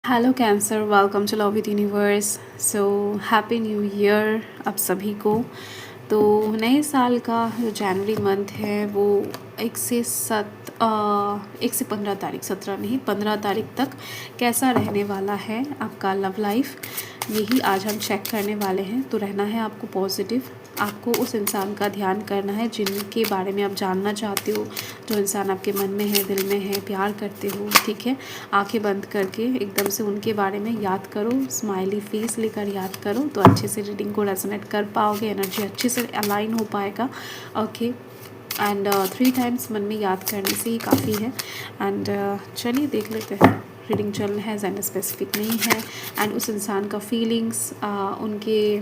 Hello cancer, welcome to love with universe. So happy new year आप सभी को। तो नए साल का जो जनवरी मंथ है वो 1 से 15 तारीख, 17 नहीं 15 तारीख तक कैसा रहने वाला है आपका लव लाइफ, यही आज हम चेक करने वाले हैं। तो रहना है आपको पॉजिटिव, आपको उस इंसान का ध्यान करना है जिनके बारे में आप जानना चाहते हो, जो इंसान आपके मन में है, दिल में है, प्यार करते हो। ठीक है, आंखें बंद करके एकदम से उनके बारे में याद करो, स्माइली फेस लेकर याद करो, तो अच्छे से रीडिंग को रेजोनेट कर पाओगे, एनर्जी अच्छे से अलाइन हो पाएगा। ओके, एंड 3 टाइम्स मन में याद करने से ही काफ़ी है। एंड चलिए देख लेते हैं। रीडिंग चल है, जेंडर स्पेसिफिक नहीं है। एंड उस इंसान का फीलिंग्स, उनके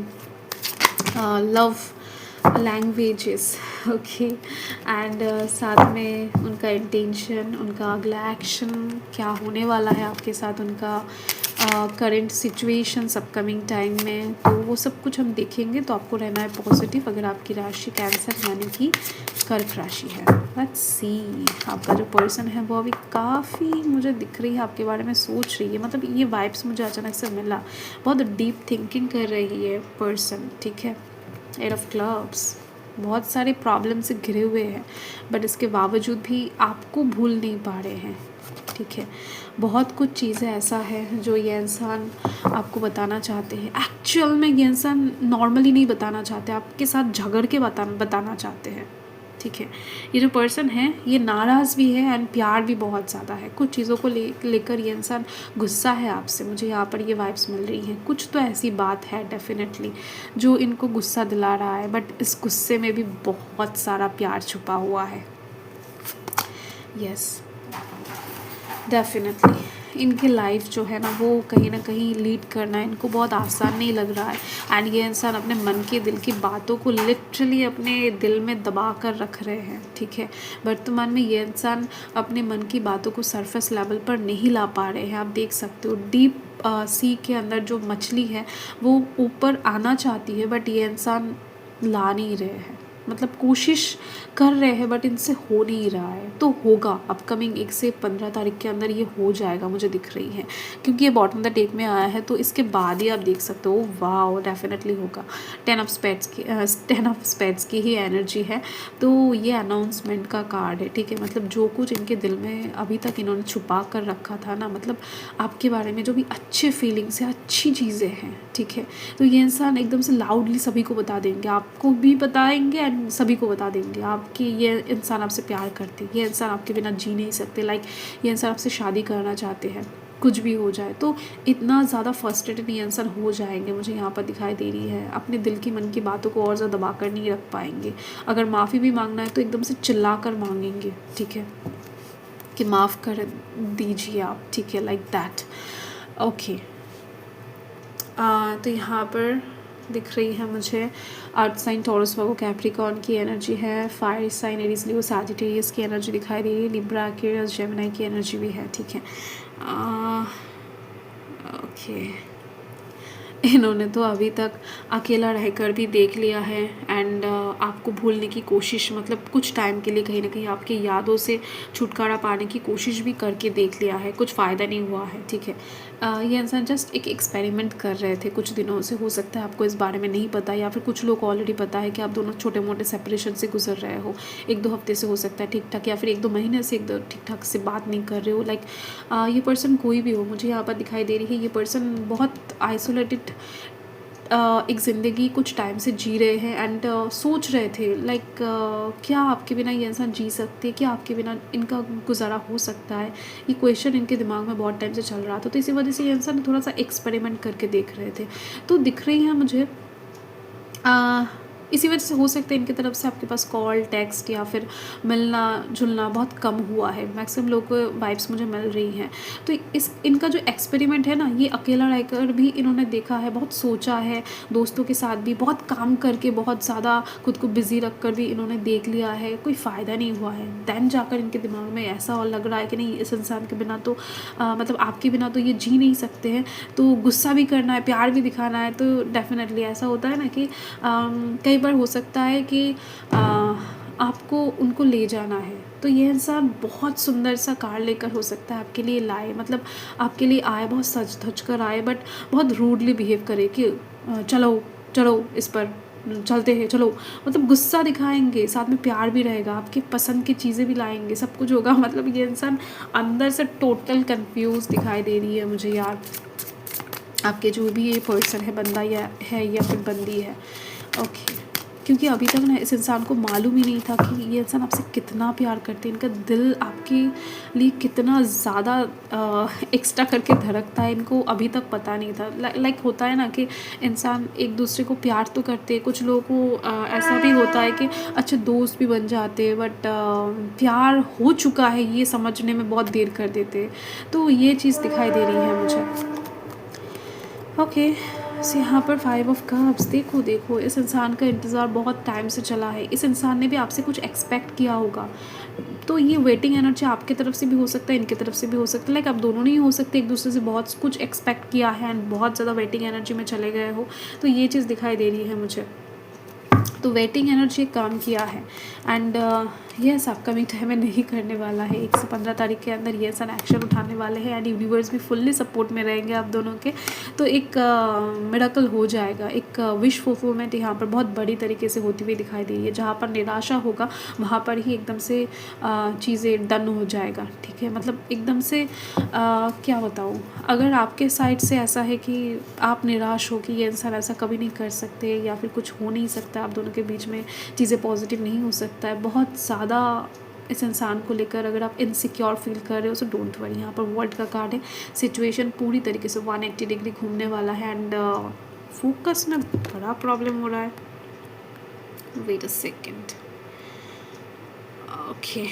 लव लैंग्वेजेस, ओके, एंड साथ में उनका इंटेंशन, उनका अगला एक्शन क्या होने वाला है आपके साथ, उनका करेंट सिचुएशंस अपकमिंग टाइम में, तो वो सब कुछ हम देखेंगे। तो आपको रहना है पॉजिटिव अगर आपकी राशि कैंसर यानी कि कर्क राशि है। लेट्स सी, आपका जो पर्सन है वो अभी काफ़ी मुझे दिख रही है आपके बारे में सोच रही है, मतलब ये वाइब्स मुझे अचानक से मिला, बहुत डीप थिंकिंग कर रही है पर्सन। ठीक है, 8 ऑफ क्लब्स, बहुत सारे प्रॉब्लम से घिरे हुए हैं, बट इसके बावजूद भी आपको भूल नहीं पा रहे हैं। ठीक है, बहुत कुछ चीज़ें ऐसा है जो ये इंसान आपको बताना चाहते हैं। एक्चुअल में ये इंसान नॉर्मली नहीं बताना चाहते, आपके साथ झगड़ के बताना चाहते हैं। ठीक है, ये जो पर्सन है ये नाराज़ भी है एंड प्यार भी बहुत ज़्यादा है। कुछ चीज़ों को लेकर ये इंसान गुस्सा है आपसे, मुझे यहाँ पर ये वाइब्स मिल रही हैं। कुछ तो ऐसी बात है डेफिनेटली जो इनको गुस्सा दिला रहा है, बट इस गुस्से में भी बहुत सारा प्यार छुपा हुआ है। यस, डेफिनेटली इनकी लाइफ जो है ना वो कहीं ना कहीं लीड करना इनको बहुत आसान नहीं लग रहा है। एंड ये इंसान अपने मन के दिल की बातों को लिटरली अपने दिल में दबा कर रख रहे हैं। ठीक है, वर्तमान में ये इंसान अपने मन की बातों को सरफेस लेवल पर नहीं ला पा रहे हैं। आप देख सकते हो डीप सी के अंदर जो मछली है वो ऊपर आना चाहती है, बट ये इंसान ला नहीं रहे हैं। मतलब कोशिश कर रहे हैं बट इनसे हो नहीं रहा है। तो होगा अपकमिंग 1 से 15 तारीख के अंदर ये हो जाएगा, मुझे दिख रही है, क्योंकि ये बॉटम द टेक में आया है। तो इसके बाद ही आप देख सकते हो, वाह डेफिनेटली होगा। 10 ऑफ स्पेड्स की ही एनर्जी है। तो ये अनाउंसमेंट का कार्ड है। ठीक है, मतलब जो कुछ इनके दिल में अभी तक इन्होंने छुपा कर रखा था ना, मतलब आपके बारे में जो भी अच्छे फीलिंग्स है, अच्छी चीज़ें हैं, ठीक है, तो ये इंसान एकदम से लाउडली सभी को बता देंगे, आपको भी बताएंगे एंड सभी को बता देंगे आपकी ये इंसान आपसे प्यार करते, ये इंसान आपके बिना जी नहीं सकते, लाइक ये इंसान आपसे शादी करना चाहते हैं, कुछ भी हो जाए। तो इतना ज़्यादा फर्स्ट्रेटेड ये इंसान हो जाएंगे, मुझे यहाँ पर दिखाई दे रही है। अपने दिल की मन की बातों को और ज़्यादा दबा कर नहीं रख पाएंगे। अगर माफ़ी भी मांगना है तो एकदम से चिल्ला कर मांगेंगे। ठीक है, कि माफ़ कर दीजिए आप। ठीक है, लाइक दैट। ओके, तो यहाँ पर दिख रही है मुझे earth sign Taurus Virgo Capricorn की एनर्जी है, fire sign Aries Leo Sagittarius की एनर्जी दिखाई दे रही है, लिब्रा एक्वेरियस जेमिनी की एनर्जी भी है। ठीक है, ओके, इन्होंने तो अभी तक अकेला रहकर भी देख लिया है एंड आपको भूलने की कोशिश, मतलब कुछ टाइम के लिए कहीं ना कहीं आपकी यादों से छुटकारा पाने की कोशिश भी करके देख लिया है, कुछ फ़ायदा नहीं हुआ है। ठीक है, ये इंसान जस्ट एक एक्सपेरिमेंट कर रहे थे कुछ दिनों से। हो सकता है आपको इस बारे में नहीं पता, या फिर कुछ लोग ऑलरेडी पता है कि आप दोनों छोटे मोटे सेपरेशन से गुजर रहे हो। 1-2 हफ्ते से हो सकता है ठीक ठाक, या फिर 1-2 महीने से ठीक ठाक से बात नहीं कर रहे हो। लाइक ये पर्सन कोई भी हो, मुझे यहाँ पर दिखाई दे रही है ये पर्सन बहुत आइसोलेटेड एक ज़िंदगी कुछ टाइम से जी रहे हैं एंड सोच रहे थे लाइक क्या आपके बिना ये इंसान जी सकते, क्या आपके बिना इनका गुजारा हो सकता है। ये क्वेश्चन इनके दिमाग में बहुत टाइम से चल रहा था। तो इसी वजह से ये इंसान थोड़ा सा एक्सपेरिमेंट करके देख रहे थे। तो दिख रही है मुझे इसी वजह से हो सकता है इनकी तरफ से आपके पास कॉल, टेक्स्ट या फिर मिलना जुलना बहुत कम हुआ है। मैक्सिमम लोग को वाइब्स मुझे मिल रही हैं। तो इनका जो एक्सपेरिमेंट है ना, ये अकेला रहकर भी इन्होंने देखा है, बहुत सोचा है, दोस्तों के साथ भी बहुत काम करके, बहुत ज़्यादा खुद को बिज़ी रख कर भी इन्होंने देख लिया है, कोई फ़ायदा नहीं हुआ है। दैन जाकर इनके दिमाग में ऐसा और लग रहा है कि नहीं, इस इंसान के बिना तो मतलब आपके बिना तो ये जी नहीं सकते हैं। तो गुस्सा भी करना है, प्यार भी दिखाना है। तो डेफिनेटली ऐसा होता है ना कि कई बार हो सकता है कि आपको उनको ले जाना है, तो ये इंसान बहुत सुंदर सा कार लेकर हो सकता है आपके लिए लाए, मतलब आपके लिए आए, बहुत सज धज कर आए, बट बहुत रूडली बिहेव करे कि चलो चलो इस पर चलते हैं चलो, मतलब गुस्सा दिखाएंगे, साथ में प्यार भी रहेगा, आपकी पसंद की चीज़ें भी लाएंगे, सब कुछ होगा। मतलब ये इंसान अंदर से टोटल कंफ्यूज दिखाई दे रही है मुझे यार। आपके जो भी ये पर्सन है, बंदा या फिर बंदी है, ओके। क्योंकि अभी तक ना इस इंसान को मालूम ही नहीं था कि ये इंसान आपसे कितना प्यार करते हैं, इनका दिल आपके लिए कितना ज़्यादा एक्स्ट्रा करके धड़कता है, इनको अभी तक पता नहीं था। लाइक होता है ना कि इंसान एक दूसरे को प्यार तो करते हैं, कुछ लोगों को ऐसा भी होता है कि अच्छे दोस्त भी बन जाते हैं, बट प्यार हो चुका है ये समझने में बहुत देर कर देते हैं। तो ये चीज़ दिखाई दे रही है मुझे, ओके। सो यहाँ पर 5 ऑफ कप्स, देखो इस इंसान का इंतज़ार बहुत टाइम से चला है, इस इंसान ने भी आपसे कुछ एक्सपेक्ट किया होगा। तो ये वेटिंग एनर्जी आपकी तरफ से भी हो सकता है, इनकी तरफ से भी हो सकता है, लाइक आप दोनों नहीं हो सकते, एक दूसरे से बहुत कुछ एक्सपेक्ट किया है एंड बहुत ज़्यादा वेटिंग एनर्जी में चले गए हो। तो ये चीज़ दिखाई दे रही है मुझे। तो वेटिंग एनर्जी काम किया है एंड यस अपकमिंग टाइम में नहीं करने वाला है। 1 से 15 तारीख के अंदर ये सन एक्शन उठाने वाले हैं एंड यूनिवर्स भी फुल्ली सपोर्ट में रहेंगे आप दोनों के। तो एक मिरेकल हो जाएगा, एक विश फुलफिलमेंट यहाँ पर बहुत बड़ी तरीके से होती हुई दिखाई दे रही है। जहाँ पर निराशा होगा वहाँ पर ही एकदम से चीज़ें डन हो जाएगा, ठीक है। मतलब एकदम से क्या बताऊँ, अगर आपके साइड से ऐसा है कि आप निराश हो कि ये इंसान ऐसा कभी नहीं कर सकते या फिर कुछ हो नहीं सकता, आप दोनों के बीच में चीज़ें पॉजिटिव नहीं हो सकता है, बहुत ज़्यादा इस इंसान को लेकर अगर आप इनसिक्योर फील कर रहे हो, सो डोंट वरी। यहाँ पर वर्ल्ड का कार्ड है, सिचुएशन पूरी तरीके से 180 डिग्री घूमने वाला है एंड फोकस में बड़ा प्रॉब्लम हो रहा है। Wait a second, okay.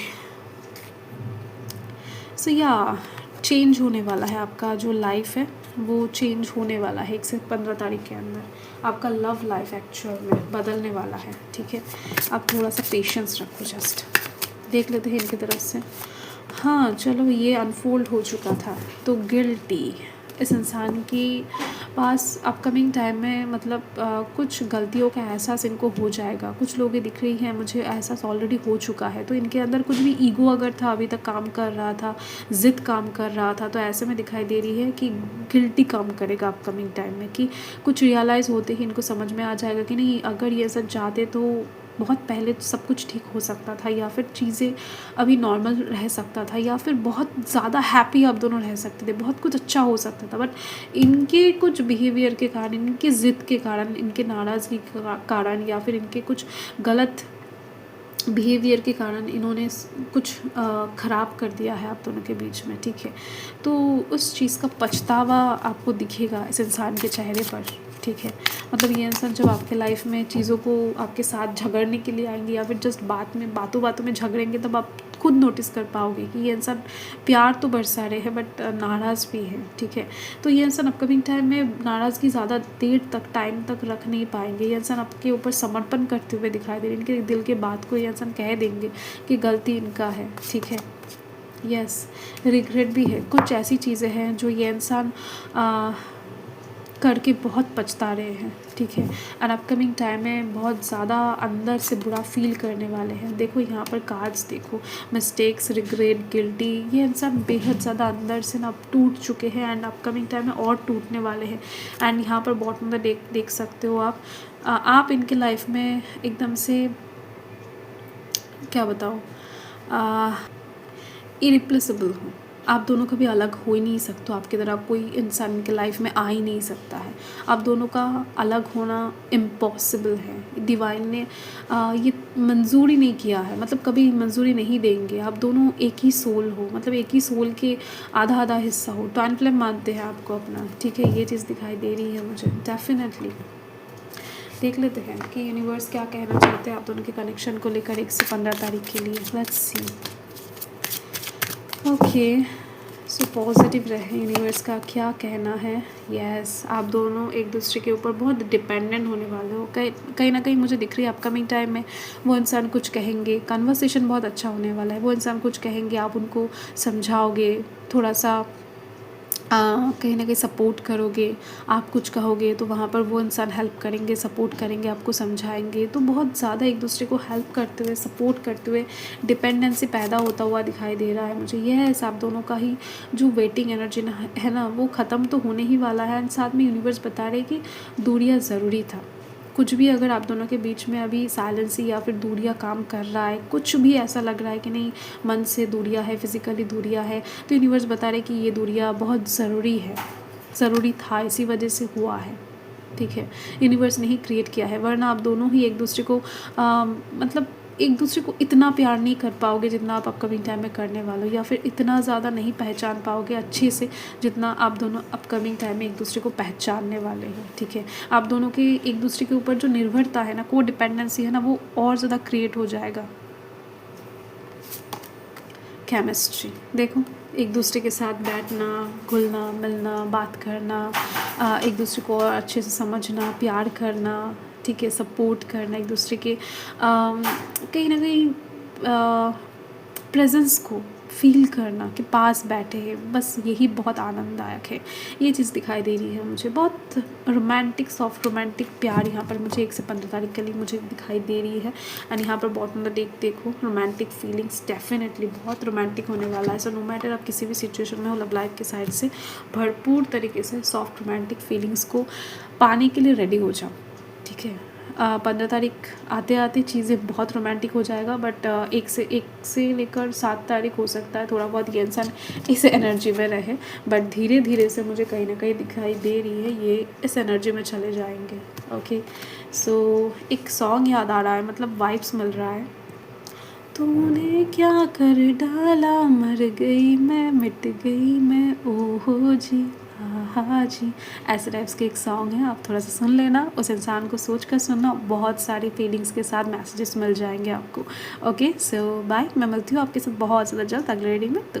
So या चेंज होने वाला है, आपका जो लाइफ है वो चेंज होने वाला है 1 से 15 तारीख के अंदर। आपका लव लाइफ एक्चुअल में बदलने वाला है, ठीक है। आप थोड़ा सा पेशेंस रखो, जस्ट देख लेते हैं इनकी तरफ से। हाँ चलो, ये अनफोल्ड हो चुका था। तो गिल्टी, इस इंसान की पास अपकमिंग टाइम में मतलब कुछ गलतियों का एहसास इनको हो जाएगा। कुछ लोग ये दिख रही हैं मुझे, एहसास ऑलरेडी हो चुका है। तो इनके अंदर कुछ भी ईगो अगर था, अभी तक काम कर रहा था, ज़िद काम कर रहा था, तो ऐसे में दिखाई दे रही है कि गिल्टी काम करेगा अपकमिंग टाइम में, कि कुछ रियलाइज़ होते ही इनको समझ में आ जाएगा कि नहीं, अगर ये सब चाहते तो बहुत पहले सब कुछ ठीक हो सकता था, या फिर चीज़ें अभी नॉर्मल रह सकता था, या फिर बहुत ज़्यादा हैप्पी आप दोनों रह सकते थे, बहुत कुछ अच्छा हो सकता था। बट इनके कुछ बिहेवियर के कारण, इनकी ज़िद के कारण, इनके नाराज़गी के कारण, या फिर इनके कुछ गलत बिहेवियर के कारण इन्होंने कुछ ख़राब कर दिया है आप दोनों के बीच में, ठीक है। तो उस चीज़ का पछतावा आपको दिखेगा इस इंसान के चेहरे पर, ठीक है। मतलब ये इंसान जब आपके लाइफ में चीज़ों को आपके साथ झगड़ने के लिए आएंगे, या फिर जस्ट बातों बातों में झगड़ेंगे, तब आप खुद नोटिस कर पाओगे कि ये इंसान प्यार तो बरसा रहे हैं बट नाराज़ भी है, ठीक है। तो ये इंसान अपकमिंग टाइम में नाराज़गी ज़्यादा देर तक, टाइम तक रख नहीं पाएंगे। ये इंसान आपके ऊपर समर्पण करते हुए दिखाई दे रहे हैं, इनके दिल के बात को ये इंसान कह देंगे कि गलती इनका है, ठीक है। यस, रिग्रेट भी है, कुछ ऐसी चीज़ें हैं जो ये इंसान करके बहुत पछता रहे हैं, ठीक है। और अपकमिंग टाइम में बहुत ज़्यादा अंदर से बुरा फील करने वाले हैं। देखो यहाँ पर कार्ड्स देखो, मिस्टेक्स, रिग्रेट, गिल्टी, ये इंसान बेहद ज़्यादा अंदर से ना टूट चुके हैं एंड अपकमिंग टाइम में और टूटने वाले हैं। एंड यहाँ पर बॉटम में देख सकते हो आप इनके लाइफ में एकदम से क्या बताओ, इरिप्लेसेबल हो। आप दोनों कभी अलग हो ही नहीं सकते, आपकी तरह कोई इंसान के लाइफ में आ ही नहीं सकता है। आप दोनों का अलग होना इम्पॉसिबल है। डिवाइन ने ये मंजूर ही नहीं किया है, मतलब कभी मंजूरी नहीं देंगे। आप दोनों एक ही सोल हो, मतलब एक ही सोल के आधा आधा हिस्सा हो। ट्वाइन फ्लेम मानते हैं आपको अपना, ठीक है। ये चीज़ दिखाई दे रही है मुझे डेफिनेटली। देख लेते हैं कि यूनिवर्स क्या कहना चाहते हैं आप दोनों के कनेक्शन को लेकर 1 से 15 तारीख के लिए। Let's see. Okay, so positive रहे, यूनिवर्स का क्या कहना है। यस, आप दोनों एक दूसरे के ऊपर बहुत डिपेंडेंट होने वाले हो। कहीं ना कहीं मुझे दिख रही है अपकमिंग टाइम में वो इंसान कुछ कहेंगे, कन्वर्सेशन बहुत अच्छा होने वाला है। वो इंसान कुछ कहेंगे, आप उनको समझाओगे, थोड़ा सा कहीं ना कहीं सपोर्ट करोगे, आप कुछ कहोगे तो वहाँ पर वो इंसान हेल्प करेंगे, सपोर्ट करेंगे, आपको समझाएंगे। तो बहुत ज़्यादा एक दूसरे को हेल्प करते हुए, सपोर्ट करते हुए डिपेंडेंसी पैदा होता हुआ दिखाई दे रहा है मुझे। यह है आप दोनों का ही जो वेटिंग एनर्जी है ना, वो ख़त्म तो होने ही वाला है। एंड साथ में यूनिवर्स बता रहे कि दूरियाँ ज़रूरी था। कुछ भी अगर आप दोनों के बीच में अभी साइलेंसी या फिर दूरियाँ काम कर रहा है, कुछ भी ऐसा लग रहा है कि नहीं मन से दूरियाँ है, फिज़िकली दूरियाँ है, तो यूनिवर्स बता रहे कि ये दूरियाँ बहुत ज़रूरी है, ज़रूरी था, इसी वजह से हुआ है। ठीक है, यूनिवर्स ने ही क्रिएट किया है, वरना आप दोनों ही एक दूसरे को मतलब एक दूसरे को इतना प्यार नहीं कर पाओगे जितना आप अपकमिंग टाइम में करने वाले हो, या फिर इतना ज़्यादा नहीं पहचान पाओगे अच्छे से जितना आप दोनों अपकमिंग टाइम में एक दूसरे को पहचानने वाले हो। ठीक है, आप दोनों के एक दूसरे के ऊपर जो निर्भरता है ना, को डिपेंडेंसी है ना, वो और ज़्यादा क्रिएट हो जाएगा। केमिस्ट्री देखो, एक दूसरे के साथ बैठना, घुलना मिलना, बात करना, एक दूसरे को और अच्छे से समझना, प्यार करना, ठीक है, सपोर्ट करना, एक दूसरे के कहीं ना कहीं प्रेजेंस को फील करना कि पास बैठे हैं, बस यही बहुत आनंददायक है। ये चीज़ दिखाई दे रही है मुझे, बहुत रोमांटिक, सॉफ्ट रोमांटिक प्यार यहाँ पर मुझे 1 से 15 तारीख के लिए मुझे दिखाई दे रही है। एंड यहाँ पर बॉटम में देखो रोमांटिक फीलिंग्स डेफिनेटली बहुत रोमांटिक होने वाला है। सो नो मैटर आप किसी भी सिचुएशन में हो, लव लाइफ के साइड से भरपूर तरीके से सॉफ्ट रोमांटिक फीलिंग्स को पाने के लिए रेडी हो जाओ। ठीक है, 15 तारीख आते आते चीज़ें बहुत रोमांटिक हो जाएगा, बट एक से लेकर 7 तारीख हो सकता है थोड़ा बहुत ये इंसान इस एनर्जी में रहे, बट धीरे धीरे से मुझे कहीं ना कहीं दिखाई दे रही है ये इस एनर्जी में चले जाएंगे। ओके, सो एक सॉन्ग याद आ रहा है, मतलब वाइब्स मिल रहा है। तूने क्या कर डाला, मर गई मैं, मिट गई मैं, ओहो जी, हाँ जी, ऐसे टाइप्स के एक सॉन्ग है, आप थोड़ा सा सुन लेना, उस इंसान को सोच कर सुनना, बहुत सारी फीलिंग्स के साथ मैसेजेस मिल जाएंगे आपको। ओके, सो बाय, मैं मिलती हूँ आपके साथ बहुत ज़्यादा जल्द अगले रीडिंग में। तो